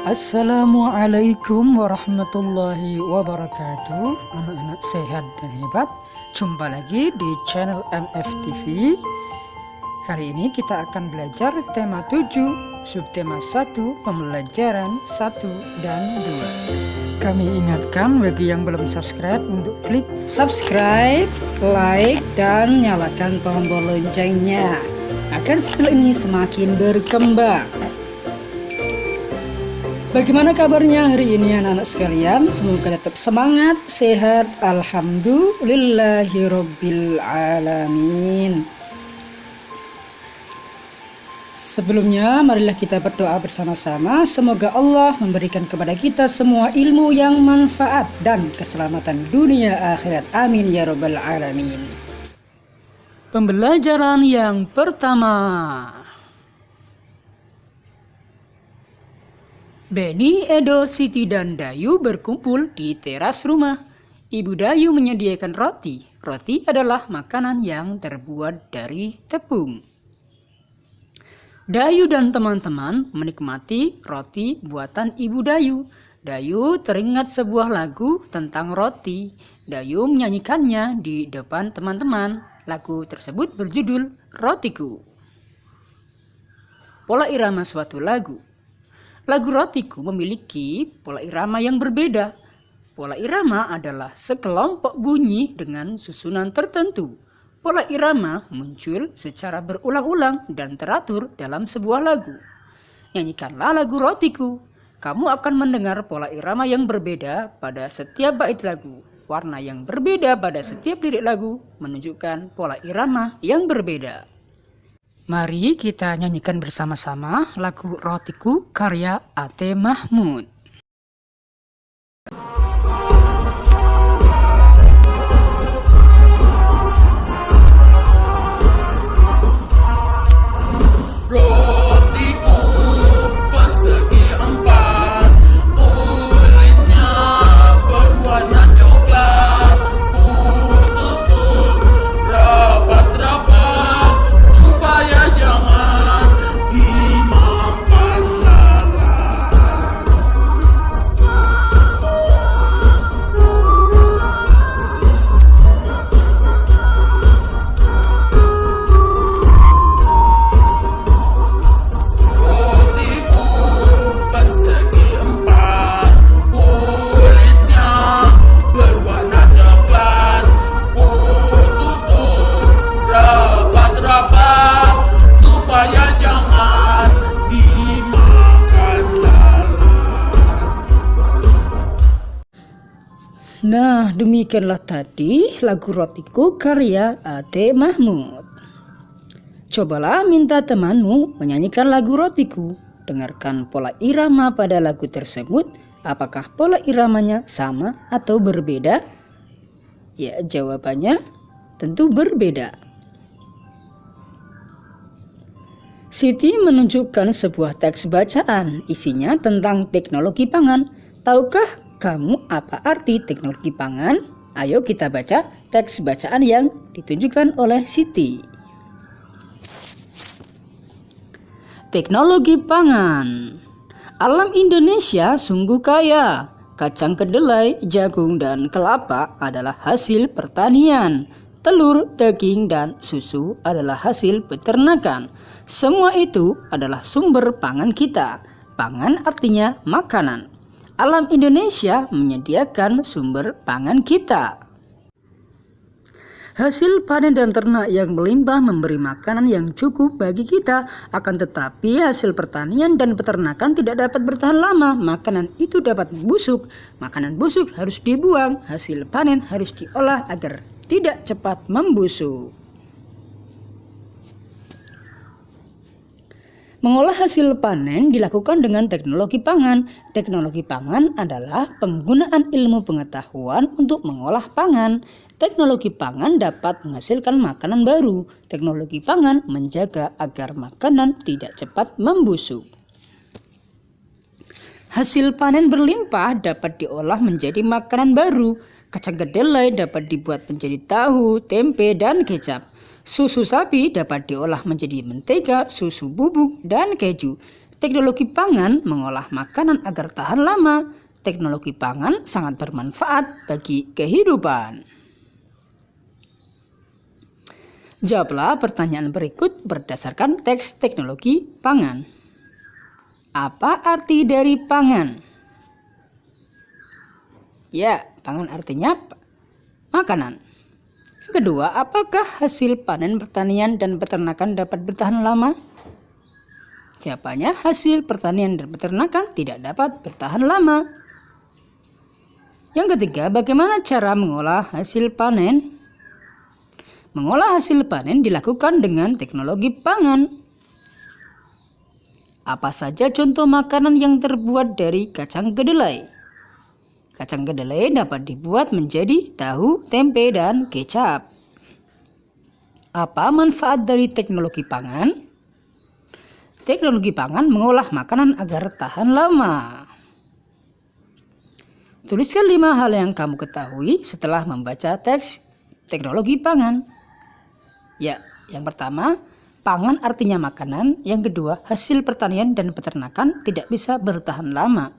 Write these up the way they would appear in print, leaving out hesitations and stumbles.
Assalamualaikum warahmatullahi wabarakatuh. Anak-anak sehat dan hebat, jumpa lagi di channel MFTV. Kali ini kita akan belajar tema 7, subtema 1, pembelajaran 1 dan 2. Kami ingatkan bagi yang belum subscribe untuk klik subscribe, like, dan nyalakan tombol loncengnya agar channel ini semakin berkembang. Bagaimana kabarnya hari ini anak-anak sekalian? Semoga tetap semangat, sehat, alhamdulillahirabbil alamin. Sebelumnya marilah kita berdoa bersama-sama. Semoga Allah memberikan kepada kita semua ilmu yang manfaat dan keselamatan dunia akhirat. Amin ya rabbal alamin. Pembelajaran yang pertama. Benny, Edo, Siti, dan Dayu berkumpul di teras rumah. Ibu Dayu menyediakan roti. Roti adalah makanan yang terbuat dari tepung. Dayu dan teman-teman menikmati roti buatan Ibu Dayu. Dayu teringat sebuah lagu tentang roti. Dayu menyanyikannya di depan teman-teman. Lagu tersebut berjudul Rotiku. Pola irama suatu lagu. Lagu Rotiku memiliki pola irama yang berbeda. Pola irama adalah sekelompok bunyi dengan susunan tertentu. Pola irama muncul secara berulang-ulang dan teratur dalam sebuah lagu. Nyanyikanlah lagu Rotiku. Kamu akan mendengar pola irama yang berbeda pada setiap bait lagu. Warna yang berbeda pada setiap lirik lagu menunjukkan pola irama yang berbeda. Mari kita nyanyikan bersama-sama lagu Rotiku karya A.T. Mahmud. Rotiku persegi empat, kulitnya berwarna coklat, tutup rapat-rapat supaya jangan dimakan lalat. Rotiku persegi empat, kulitnya berwarna coklat, tutup rapat-rapat supaya jangan dimakan lalat. Nah, demikianlah tadi lagu Rotiku karya A.T. Mahmud. Cobalah minta temanmu menyanyikan lagu Rotiku. Dengarkan pola irama pada lagu tersebut. Apakah pola iramanya sama atau berbeda? Ya, jawabannya tentu berbeda. Siti menunjukkan sebuah teks bacaan. Isinya tentang teknologi pangan. Tahukah kamu apa arti teknologi pangan? Ayo kita baca teks bacaan yang ditunjukkan oleh Siti. Teknologi pangan. Alam Indonesia sungguh kaya. Kacang kedelai, jagung, dan kelapa adalah hasil pertanian. Telur, daging, dan susu adalah hasil peternakan. Semua itu adalah sumber pangan kita. Pangan artinya makanan. Alam Indonesia menyediakan sumber pangan kita. Hasil panen dan ternak yang melimpah memberi makanan yang cukup bagi kita. Akan tetapi hasil pertanian dan peternakan tidak dapat bertahan lama. Makanan itu dapat busuk. Makanan busuk harus dibuang. Hasil panen harus diolah agar tidak cepat membusuk. Mengolah hasil panen dilakukan dengan teknologi pangan. Teknologi pangan adalah penggunaan ilmu pengetahuan untuk mengolah pangan. Teknologi pangan dapat menghasilkan makanan baru. Teknologi pangan menjaga agar makanan tidak cepat membusuk. Hasil panen berlimpah dapat diolah menjadi makanan baru. Kacang kedelai dapat dibuat menjadi tahu, tempe, dan kecap. Susu sapi dapat diolah menjadi mentega, susu bubuk, dan keju. Teknologi pangan mengolah makanan agar tahan lama. Teknologi pangan sangat bermanfaat bagi kehidupan. Jawablah pertanyaan berikut berdasarkan teks teknologi pangan. Apa arti dari pangan? Ya, pangan artinya makanan. Yang kedua, apakah hasil panen pertanian dan peternakan dapat bertahan lama? Jawabannya, hasil pertanian dan peternakan tidak dapat bertahan lama. Yang ketiga, bagaimana cara mengolah hasil panen? Mengolah hasil panen dilakukan dengan teknologi pangan. Apa saja contoh makanan yang terbuat dari kacang kedelai? Kacang kedelai dapat dibuat menjadi tahu, tempe, dan kecap. Apa manfaat dari teknologi pangan? Teknologi pangan mengolah makanan agar tahan lama. Tuliskan 5 hal yang kamu ketahui setelah membaca teks teknologi pangan. Ya, yang pertama, pangan artinya makanan. Yang kedua, hasil pertanian dan peternakan tidak bisa bertahan lama.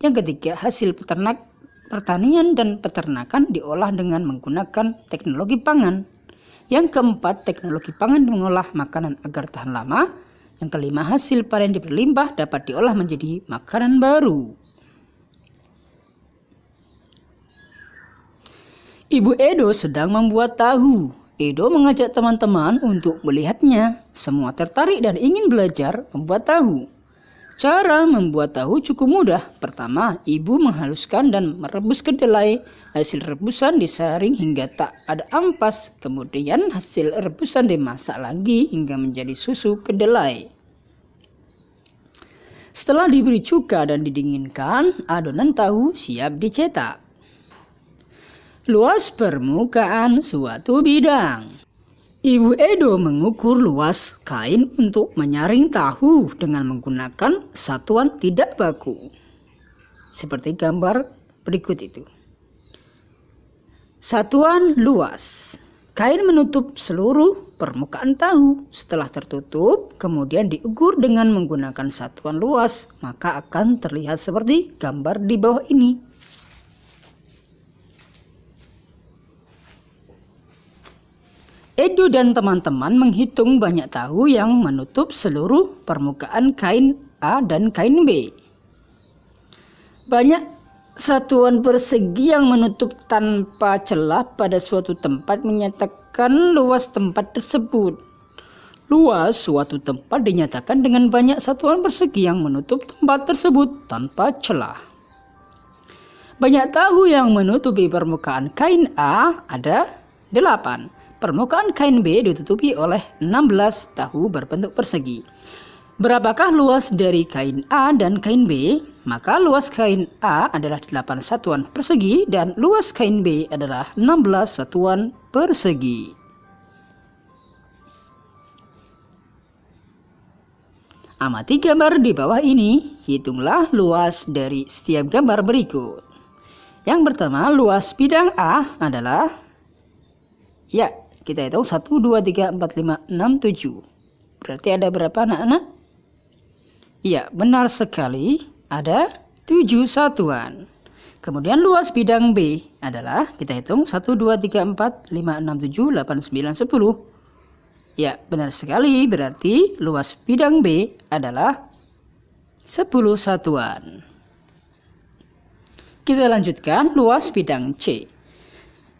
Yang ketiga, hasil pertanian dan peternakan diolah dengan menggunakan teknologi pangan. Yang keempat, teknologi pangan mengolah makanan agar tahan lama. Yang kelima, hasil panen berlimpah dapat diolah menjadi makanan baru. Ibu Edo sedang membuat tahu. Edo mengajak teman-teman untuk melihatnya. Semua tertarik dan ingin belajar membuat tahu. Cara membuat tahu cukup mudah. Pertama, ibu menghaluskan dan merebus kedelai. Hasil rebusan disaring hingga tak ada ampas. Kemudian hasil rebusan dimasak lagi hingga menjadi susu kedelai. Setelah diberi cuka dan didinginkan, adonan tahu siap dicetak. Luas permukaan suatu bidang. Ibu Edo mengukur luas kain untuk menyaring tahu dengan menggunakan satuan tidak baku. Seperti gambar berikut itu. Satuan luas. Kain menutup seluruh permukaan tahu. Setelah tertutup, kemudian diukur dengan menggunakan satuan luas, maka akan terlihat seperti gambar di bawah ini. Edo dan teman-teman menghitung banyak tahu yang menutup seluruh permukaan kain A dan kain B. Banyak satuan persegi yang menutup tanpa celah pada suatu tempat menyatakan luas tempat tersebut. Luas suatu tempat dinyatakan dengan banyak satuan persegi yang menutup tempat tersebut tanpa celah. Banyak tahu yang menutupi permukaan kain A ada 8. Permukaan kain B ditutupi oleh 16 tahu berbentuk persegi. Berapakah luas dari kain A dan kain B? Maka luas kain A adalah 8 satuan persegi dan luas kain B adalah 16 satuan persegi. Amati gambar di bawah ini, hitunglah luas dari setiap gambar berikut. Yang pertama, luas bidang A adalah, ya, kita hitung 1, 2, 3, 4, 5, 6, 7. Berarti ada berapa anak-anak? Ya, benar sekali. Ada 7 satuan. Kemudian luas bidang B adalah, kita hitung 1, 2, 3, 4, 5, 6, 7, 8, 9, 10. Ya, benar sekali. Berarti luas bidang B adalah 10 satuan. Kita lanjutkan luas bidang C.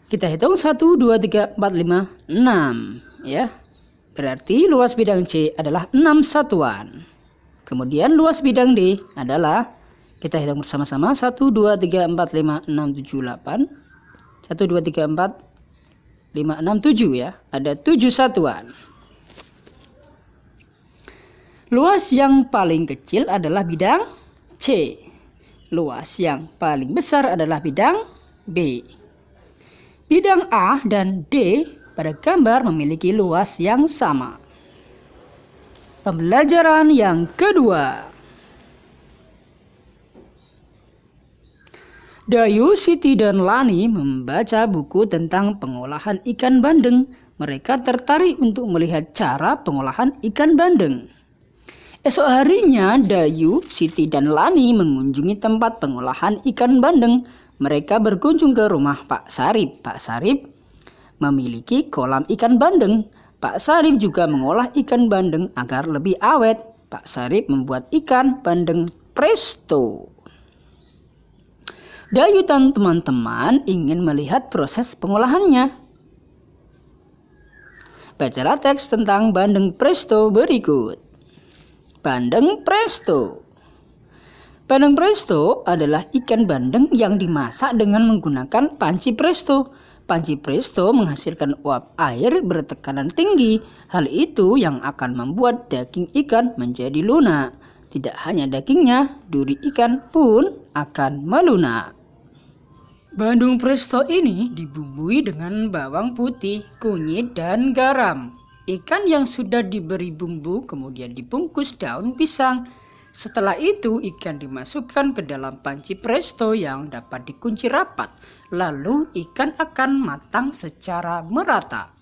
Kita hitung 1, 2, 3, 4, 5, 6. Ya. Berarti luas bidang C adalah 6 satuan. Kemudian luas bidang D adalah, kita hitung bersama-sama, 1, 2, 3, 4, 5, 6, 7, 8. 1, 2, 3, 4, 5, 6, 7 ya. Ada 7 satuan. Luas yang paling kecil adalah bidang C. Luas yang paling besar adalah bidang B. Bidang A dan D pada gambar memiliki luas yang sama. Pembelajaran yang kedua. Dayu, Siti, dan Lani membaca buku tentang pengolahan ikan bandeng. Mereka tertarik untuk melihat cara pengolahan ikan bandeng. Esok harinya, Dayu, Siti, dan Lani mengunjungi tempat pengolahan ikan bandeng. Mereka berkunjung ke rumah Pak Sarip. Pak Sarip memiliki kolam ikan bandeng. Pak Sarip juga mengolah ikan bandeng agar lebih awet. Pak Sarip membuat ikan bandeng presto. Dayu dan teman-teman ingin melihat proses pengolahannya. Bacalah teks tentang bandeng presto berikut. Bandeng presto. Bandeng presto adalah ikan bandeng yang dimasak dengan menggunakan panci presto. Panci presto menghasilkan uap air bertekanan tinggi. Hal itu yang akan membuat daging ikan menjadi lunak. Tidak hanya dagingnya, duri ikan pun akan melunak. Bandeng presto ini dibumbui dengan bawang putih, kunyit, dan garam. Ikan yang sudah diberi bumbu kemudian dibungkus daun pisang. Setelah itu ikan dimasukkan ke dalam panci presto yang dapat dikunci rapat. Lalu ikan akan matang secara merata.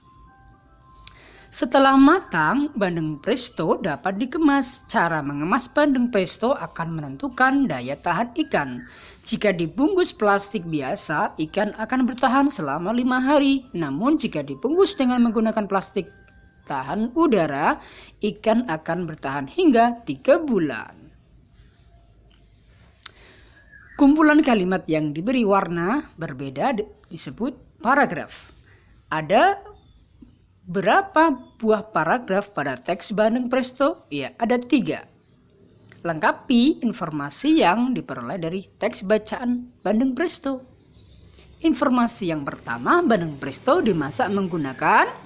Setelah matang, bandeng presto dapat dikemas. Cara mengemas bandeng presto akan menentukan daya tahan ikan. Jika dibungkus plastik biasa, ikan akan bertahan selama 5 hari. Namun jika dibungkus dengan menggunakan plastik tahan udara, ikan akan bertahan hingga 3 bulan. Kumpulan kalimat yang diberi warna berbeda disebut paragraf. Ada berapa buah paragraf pada teks bandeng presto? Ya, ada 3. Lengkapi informasi yang diperoleh dari teks bacaan bandeng presto. Informasi yang pertama, bandeng presto dimasak menggunakan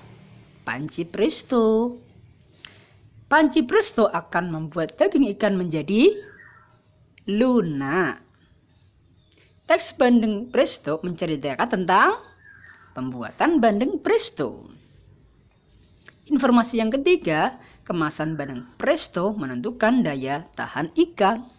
panci presto. Panci presto akan membuat daging ikan menjadi lunak. Teks bandeng presto menceritakan tentang pembuatan bandeng presto. Informasi yang ketiga, kemasan bandeng presto menentukan daya tahan ikan.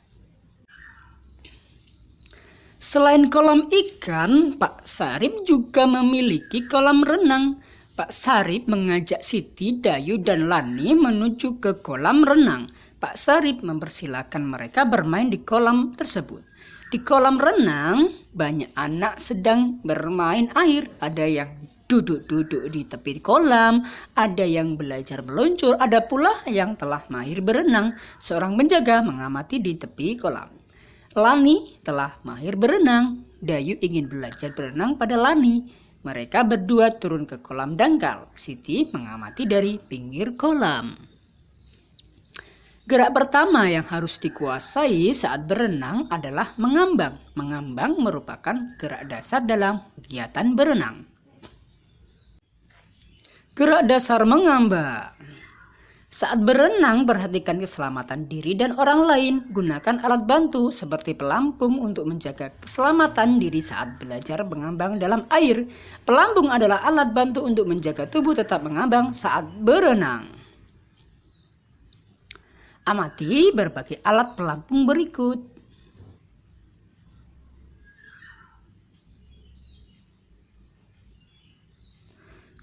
Selain kolam ikan, Pak Sarip juga memiliki kolam renang. Pak Sarip mengajak Siti, Dayu, dan Lani menuju ke kolam renang. Pak Sarip mempersilahkan mereka bermain di kolam tersebut. Di kolam renang, banyak anak sedang bermain air. Ada yang duduk-duduk di tepi kolam, ada yang belajar meluncur, ada pula yang telah mahir berenang. Seorang penjaga mengamati di tepi kolam. Lani telah mahir berenang. Dayu ingin belajar berenang pada Lani. Mereka berdua turun ke kolam dangkal. Siti mengamati dari pinggir kolam. Gerak pertama yang harus dikuasai saat berenang adalah mengambang. Mengambang merupakan gerak dasar dalam kegiatan berenang. Gerak dasar mengambang. Saat berenang, perhatikan keselamatan diri dan orang lain. Gunakan alat bantu seperti pelampung untuk menjaga keselamatan diri saat belajar mengambang dalam air. Pelampung adalah alat bantu untuk menjaga tubuh tetap mengambang saat berenang. Amati berbagai alat pelampung berikut.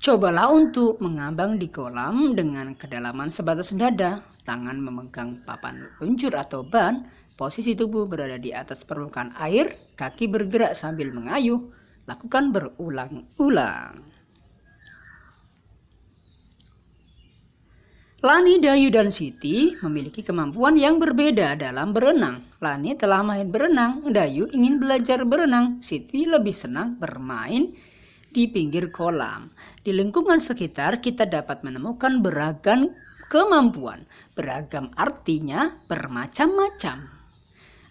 Cobalah untuk mengambang di kolam dengan kedalaman sebatas dada. Tangan memegang papan luncur atau ban. Posisi tubuh berada di atas permukaan air. Kaki bergerak sambil mengayuh. Lakukan berulang-ulang. Lani, Dayu, dan Siti memiliki kemampuan yang berbeda dalam berenang. Lani telah mahir berenang. Dayu ingin belajar berenang. Siti lebih senang bermain di pinggir kolam. Di lingkungan sekitar kita dapat menemukan beragam kemampuan. Beragam artinya bermacam-macam.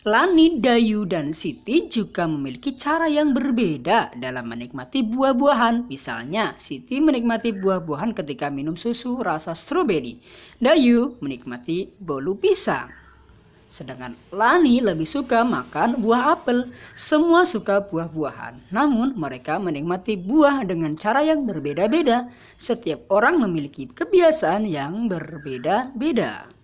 Lani, Dayu, dan Siti juga memiliki cara yang berbeda dalam menikmati buah-buahan. Misalnya, Siti menikmati buah-buahan ketika minum susu rasa stroberi. Dayu menikmati bolu pisang. Sedangkan Lani lebih suka makan buah apel. Semua suka buah-buahan, namun mereka menikmati buah dengan cara yang berbeda-beda. Setiap orang memiliki kebiasaan yang berbeda-beda.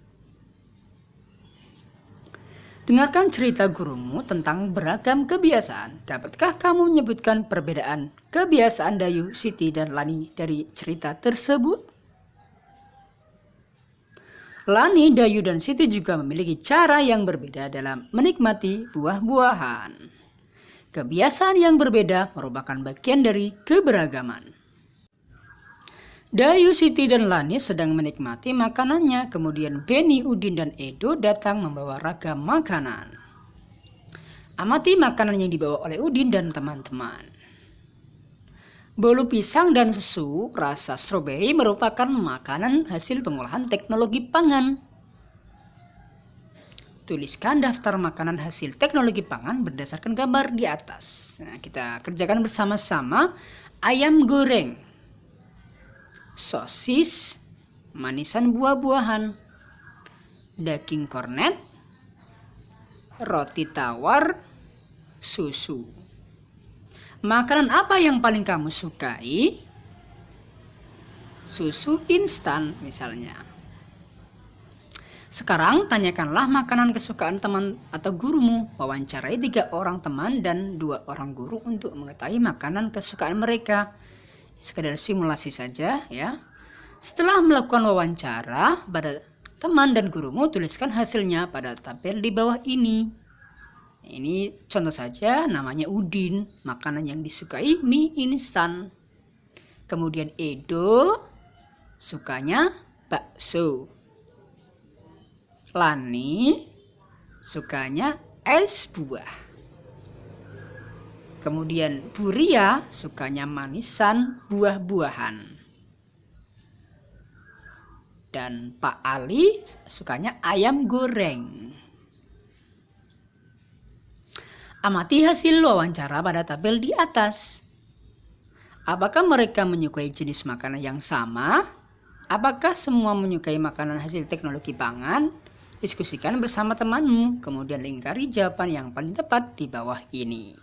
Dengarkan cerita gurumu tentang beragam kebiasaan. Dapatkah kamu menyebutkan perbedaan kebiasaan Dayu, Siti, dan Lani dari cerita tersebut? Lani, Dayu, dan Siti juga memiliki cara yang berbeda dalam menikmati buah-buahan. Kebiasaan yang berbeda merupakan bagian dari keberagaman. Dayu, Siti, dan Lani sedang menikmati makanannya. Kemudian Beni, Udin, dan Edo datang membawa ragam makanan. Amati makanan yang dibawa oleh Udin dan teman-teman. Bolu pisang dan susu rasa stroberi merupakan makanan hasil pengolahan teknologi pangan. Tuliskan daftar makanan hasil teknologi pangan berdasarkan gambar di atas. Nah, kita kerjakan bersama-sama. Ayam goreng, sosis, manisan buah-buahan, daging kornet, roti tawar, susu. Makanan apa yang paling kamu sukai? Susu instan misalnya. Sekarang tanyakanlah makanan kesukaan teman atau gurumu. Wawancarai 3 orang teman dan 2 orang guru untuk mengetahui makanan kesukaan mereka. Sekedar simulasi saja ya. Setelah melakukan wawancara pada teman dan gurumu, tuliskan hasilnya pada tabel di bawah ini. Ini contoh saja, namanya Udin, makanan yang disukai mie instan. Kemudian Edo, sukanya bakso. Lani, sukanya es buah. Kemudian Buria, sukanya manisan buah-buahan. Dan Pak Ali, sukanya ayam goreng. Amati hasil wawancara pada tabel di atas. Apakah mereka menyukai jenis makanan yang sama? Apakah semua menyukai makanan hasil teknologi pangan? Diskusikan bersama temanmu, kemudian lingkari jawaban yang paling tepat di bawah ini.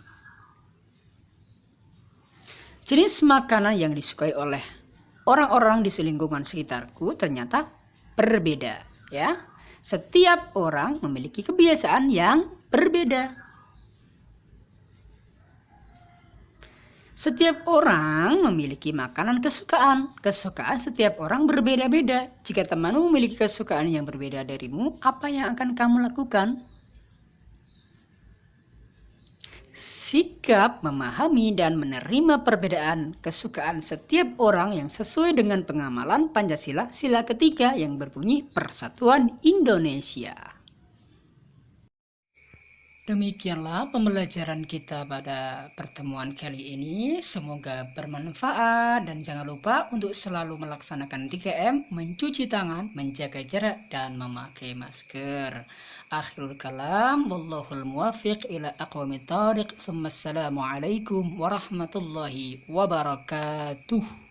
Jenis makanan yang disukai oleh orang-orang di lingkungan sekitarku ternyata berbeda, ya. Setiap orang memiliki kebiasaan yang berbeda. Setiap orang memiliki makanan kesukaan. Kesukaan setiap orang berbeda-beda. Jika temanmu memiliki kesukaan yang berbeda darimu, apa yang akan kamu lakukan? Sikap memahami dan menerima perbedaan kesukaan setiap orang yang sesuai dengan pengamalan Pancasila sila ketiga yang berbunyi Persatuan Indonesia. Demikianlah pembelajaran kita pada pertemuan kali ini. Semoga bermanfaat dan jangan lupa untuk selalu melaksanakan 3M, mencuci tangan, menjaga jarak, dan memakai masker. Akhirul kalam, wallahul muwafiq ila aqwamit thariq. Assalamualaikum warahmatullahi wabarakatuh.